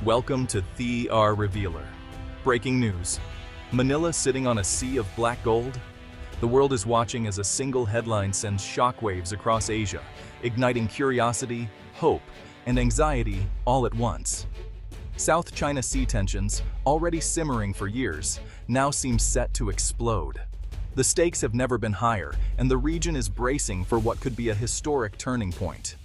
Welcome to The Revealer. Breaking news. Manila sitting on a sea of black gold? The world is watching as a single headline sends shockwaves across Asia, igniting curiosity, hope, and anxiety all at once. South China Sea tensions, already simmering for years, now seem set to explode. The stakes have never been higher, and the region is bracing for what could be a historic turning point.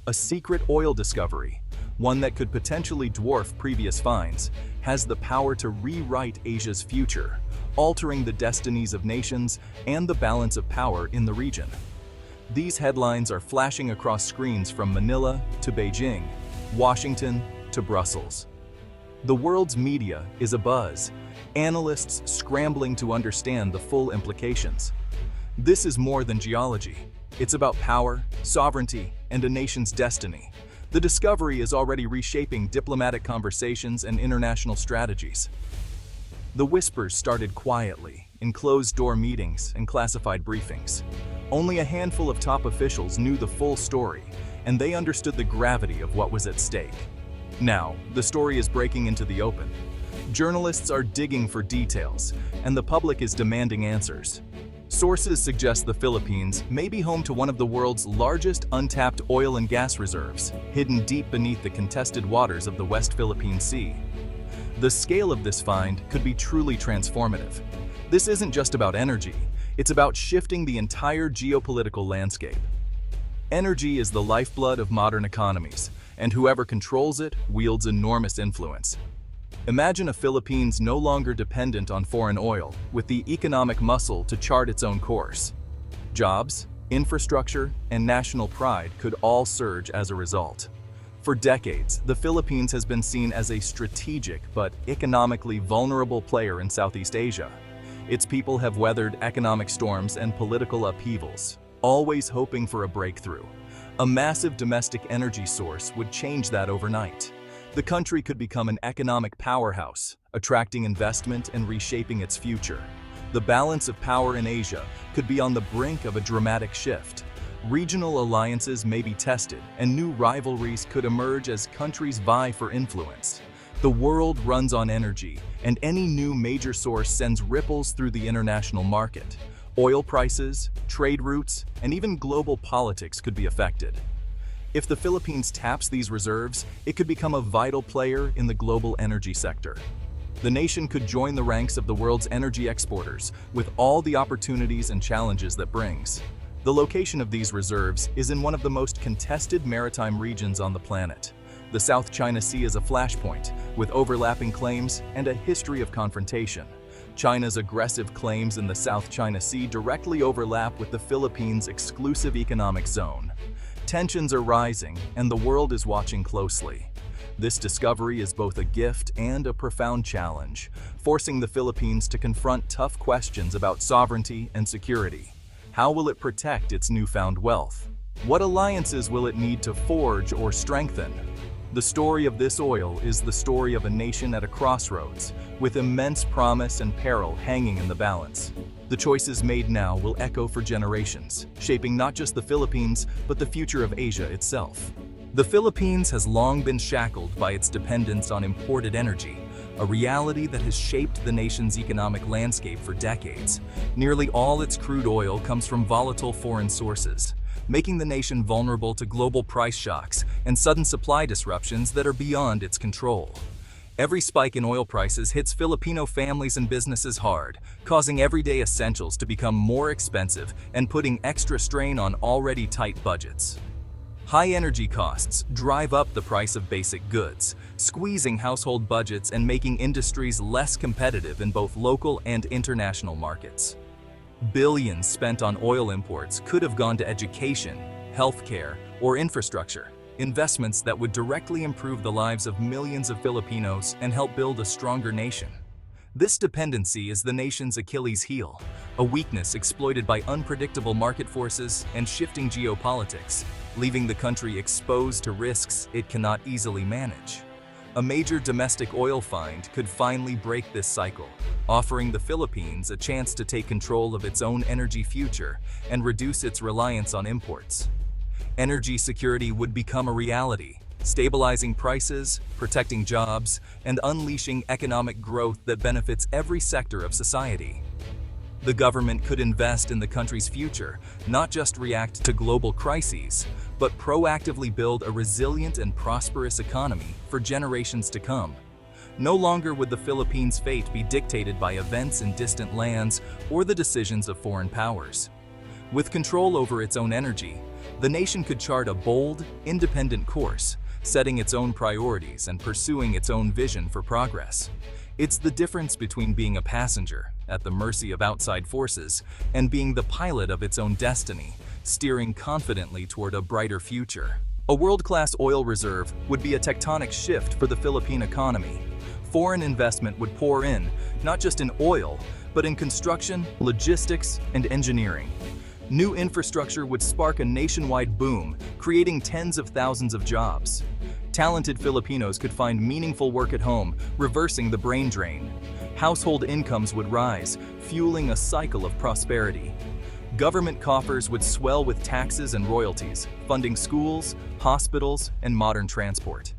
A secret oil discovery, one that could potentially dwarf previous finds, has the power to rewrite Asia's future, altering the destinies of nations and the balance of power in the region. These headlines are flashing across screens from Manila to Beijing, Washington to Brussels. The world's media is abuzz, analysts scrambling to understand the full implications. This is more than geology. It's about power, sovereignty, and a nation's destiny. The discovery is already reshaping diplomatic conversations and international strategies. The whispers started quietly, in closed-door meetings and classified briefings. Only a handful of top officials knew the full story, and they understood the gravity of what was at stake. Now, the story is breaking into the open. Journalists are digging for details, and the public is demanding answers. Sources suggest the Philippines may be home to one of the world's largest untapped oil and gas reserves, hidden deep beneath the contested waters of the West Philippine Sea. The scale of this find could be truly transformative. This isn't just about energy, it's about shifting the entire geopolitical landscape. Energy is the lifeblood of modern economies, and whoever controls it wields enormous influence. Imagine a Philippines no longer dependent on foreign oil, with the economic muscle to chart its own course. Jobs, infrastructure, and national pride could all surge as a result. For decades, the Philippines has been seen as a strategic but economically vulnerable player in Southeast Asia. Its people have weathered economic storms and political upheavals, always hoping for a breakthrough. A massive domestic energy source would change that overnight. The country could become an economic powerhouse, attracting investment and reshaping its future. The balance of power in Asia could be on the brink of a dramatic shift. Regional alliances may be tested, and new rivalries could emerge as countries vie for influence. The world runs on energy, and any new major source sends ripples through the international market. Oil prices, trade routes, and even global politics could be affected. If the Philippines taps these reserves, it could become a vital player in the global energy sector. The nation could join the ranks of the world's energy exporters, with all the opportunities and challenges that brings. The location of these reserves is in one of the most contested maritime regions on the planet. The South China Sea is a flashpoint, with overlapping claims and a history of confrontation. China's aggressive claims in the South China Sea directly overlap with the Philippines' exclusive economic zone. Tensions are rising, and the world is watching closely. This discovery is both a gift and a profound challenge, forcing the Philippines to confront tough questions about sovereignty and security. How will it protect its newfound wealth? What alliances will it need to forge or strengthen? The story of this oil is the story of a nation at a crossroads, with immense promise and peril hanging in the balance. The choices made now will echo for generations, shaping not just the Philippines, but the future of Asia itself. The Philippines has long been shackled by its dependence on imported energy, a reality that has shaped the nation's economic landscape for decades. Nearly all its crude oil comes from volatile foreign sources, making the nation vulnerable to global price shocks and sudden supply disruptions that are beyond its control. Every spike in oil prices hits Filipino families and businesses hard, causing everyday essentials to become more expensive and putting extra strain on already tight budgets. High energy costs drive up the price of basic goods, squeezing household budgets and making industries less competitive in both local and international markets. Billions spent on oil imports could have gone to education, healthcare, or infrastructure, investments that would directly improve the lives of millions of Filipinos and help build a stronger nation. This dependency is the nation's Achilles heel, a weakness exploited by unpredictable market forces and shifting geopolitics, leaving the country exposed to risks it cannot easily manage. A major domestic oil find could finally break this cycle, offering the Philippines a chance to take control of its own energy future and reduce its reliance on imports. Energy security would become a reality, stabilizing prices, protecting jobs, and unleashing economic growth that benefits every sector of society. The government could invest in the country's future, not just react to global crises, but proactively build a resilient and prosperous economy for generations to come. No longer would the Philippines' fate be dictated by events in distant lands or the decisions of foreign powers. With control over its own energy, the nation could chart a bold, independent course, setting its own priorities and pursuing its own vision for progress. It's the difference between being a passenger, at the mercy of outside forces, and being the pilot of its own destiny, steering confidently toward a brighter future. A world-class oil reserve would be a tectonic shift for the Philippine economy. Foreign investment would pour in, not just in oil, but in construction, logistics, and engineering. New infrastructure would spark a nationwide boom, creating tens of thousands of jobs. Talented Filipinos could find meaningful work at home, reversing the brain drain. Household incomes would rise, fueling a cycle of prosperity. Government coffers would swell with taxes and royalties, funding schools, hospitals, and modern transport.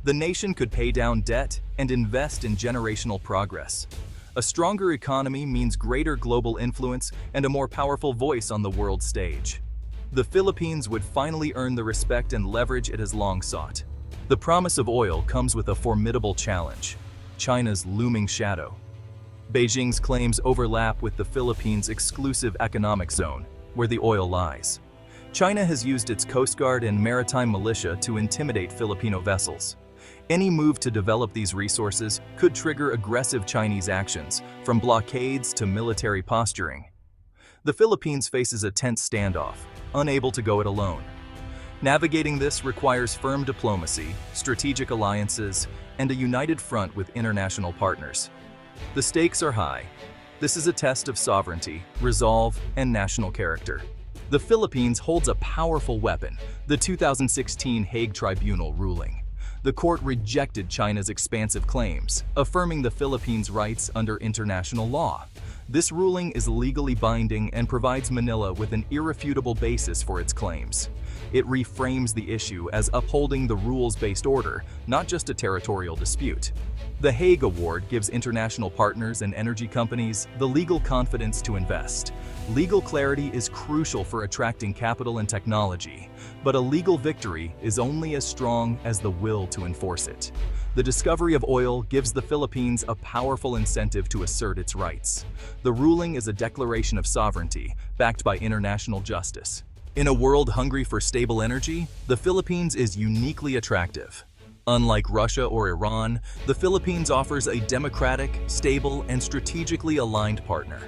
The nation could pay down debt and invest in generational progress. A stronger economy means greater global influence and a more powerful voice on the world stage. The Philippines would finally earn the respect and leverage it has long sought. The promise of oil comes with a formidable challenge: China's looming shadow. Beijing's claims overlap with the Philippines' exclusive economic zone, where the oil lies. China has used its Coast Guard and maritime militia to intimidate Filipino vessels. Any move to develop these resources could trigger aggressive Chinese actions, from blockades to military posturing. The Philippines faces a tense standoff, unable to go it alone. Navigating this requires firm diplomacy, strategic alliances, and a united front with international partners. The stakes are high. This is a test of sovereignty, resolve, and national character. The Philippines holds a powerful weapon, the 2016 Hague Tribunal ruling. The court rejected China's expansive claims, affirming the Philippines' rights under international law. This ruling is legally binding and provides Manila with an irrefutable basis for its claims. It reframes the issue as upholding the rules-based order, not just a territorial dispute. The Hague Award gives international partners and energy companies the legal confidence to invest. Legal clarity is crucial for attracting capital and technology, but a legal victory is only as strong as the will to enforce it. The discovery of oil gives the Philippines a powerful incentive to assert its rights. The ruling is a declaration of sovereignty, backed by international justice. In a world hungry for stable energy, the Philippines is uniquely attractive. Unlike Russia or Iran, the Philippines offers a democratic, stable, and strategically aligned partner.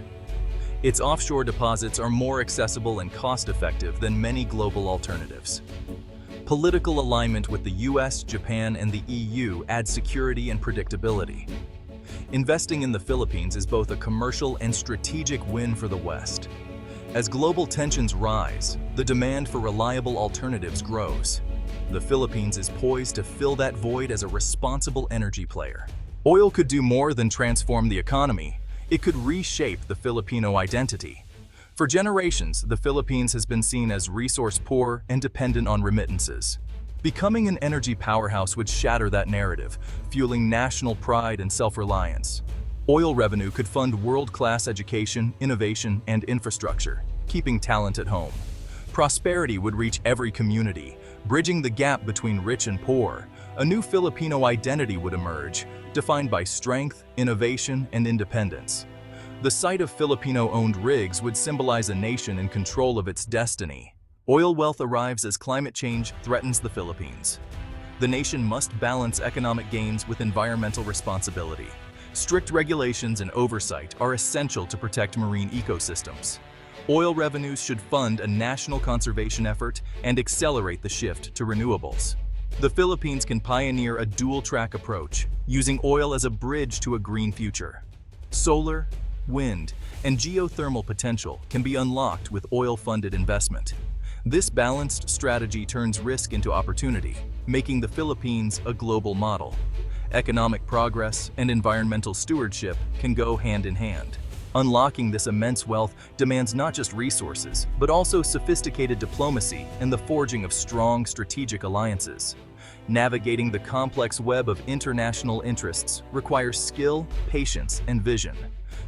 Its offshore deposits are more accessible and cost-effective than many global alternatives. Political alignment with the US, Japan, and the EU adds security and predictability. Investing in the Philippines is both a commercial and strategic win for the West. As global tensions rise, the demand for reliable alternatives grows. The Philippines is poised to fill that void as a responsible energy player. Oil could do more than transform the economy. It could reshape the Filipino identity. For generations, the Philippines has been seen as resource-poor and dependent on remittances. Becoming an energy powerhouse would shatter that narrative, fueling national pride and self-reliance. Oil revenue could fund world-class education, innovation, and infrastructure, keeping talent at home. Prosperity would reach every community, bridging the gap between rich and poor. A new Filipino identity would emerge, defined by strength, innovation, and independence. The sight of Filipino-owned rigs would symbolize a nation in control of its destiny. Oil wealth arrives as climate change threatens the Philippines. The nation must balance economic gains with environmental responsibility. Strict regulations and oversight are essential to protect marine ecosystems. Oil revenues should fund a national conservation effort and accelerate the shift to renewables. The Philippines can pioneer a dual-track approach, using oil as a bridge to a green future. Solar, wind, and geothermal potential can be unlocked with oil-funded investment. This balanced strategy turns risk into opportunity, making the Philippines a global model. Economic progress and environmental stewardship can go hand in hand. Unlocking this immense wealth demands not just resources, but also sophisticated diplomacy and the forging of strong strategic alliances. Navigating the complex web of international interests requires skill, patience, and vision.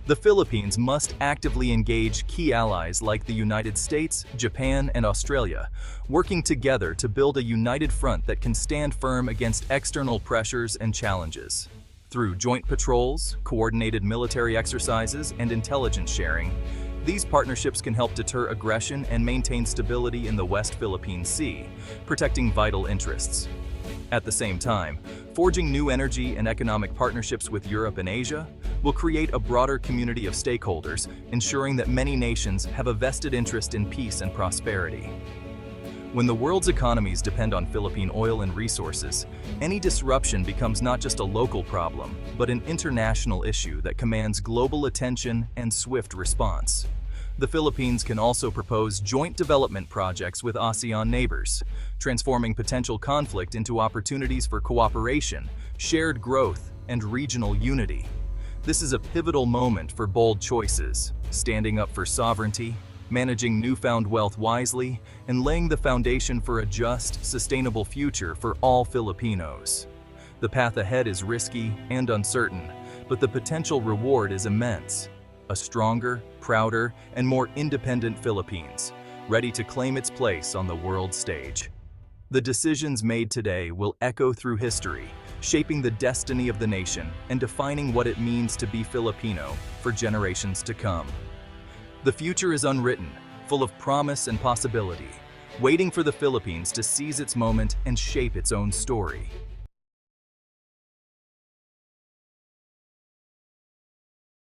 The Philippines must actively engage key allies like the United States, Japan, and Australia, working together to build a united front that can stand firm against external pressures and challenges. Through joint patrols, coordinated military exercises, and intelligence sharing, these partnerships can help deter aggression and maintain stability in the West Philippine Sea, protecting vital interests. At the same time, forging new energy and economic partnerships with Europe and Asia will create a broader community of stakeholders, ensuring that many nations have a vested interest in peace and prosperity. When the world's economies depend on Philippine oil and resources, any disruption becomes not just a local problem, but an international issue that commands global attention and swift response. The Philippines can also propose joint development projects with ASEAN neighbors, transforming potential conflict into opportunities for cooperation, shared growth, and regional unity. This is a pivotal moment for bold choices, standing up for sovereignty, managing newfound wealth wisely, and laying the foundation for a just, sustainable future for all Filipinos. The path ahead is risky and uncertain, but the potential reward is immense. A stronger, prouder, and more independent Philippines, ready to claim its place on the world stage. The decisions made today will echo through history, shaping the destiny of the nation and defining what it means to be Filipino for generations to come. The future is unwritten, full of promise and possibility, waiting for the Philippines to seize its moment and shape its own story.